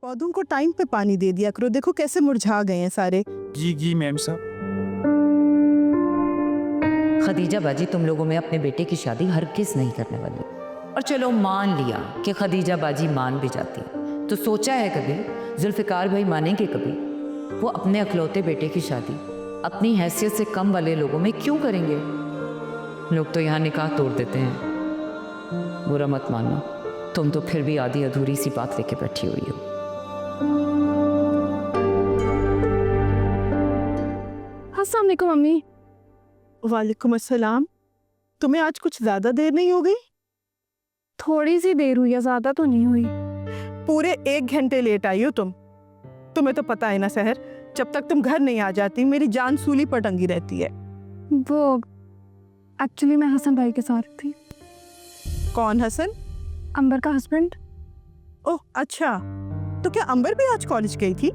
पौधों को टाइम पे पानी दे दिया करो, देखो कैसे मुरझा गए हैं सारे। जी जी मैम साहब। खदीजा बाजी तुम लोगों में अपने बेटे की शादी हरगिज़ नहीं करने वाली। और चलो मान लिया कि खदीजा बाजी मान भी जाती, तो सोचा है कभी जुल्फ़िकार भाई मानेंगे कभी वो अपने अकलौते बेटे की शादी अपनी हैसियत से कम वाले लोगों में क्यों करेंगे? लोग तो यहाँ निकाह तोड़ देते हैं। बुरा मत मानना, तुम तो फिर भी आधी अधूरी सी बात लेके बैठी हुई हो। अस्सलाम वालेकुम मम्मी। वालेकुम अस्सलाम। तुम्हें आज कुछ ज्यादा देर नहीं हो गई? थोड़ी सी देर हुई है, ज्यादा तो नहीं हुई। पूरे 1 घंटे लेट आई हो तुम। तुम्हें तो पता है ना सहर, जब तक तुम घर नहीं आ जाती मेरी जान सूली पर टंगी रहती है। वो एक्चुअली मैं हसन भाई के साथ थी। कौन हसन? अंबर का हस्बैंड। ओह अच्छा, तो क्या अंबर भी आज कॉलेज गई थी?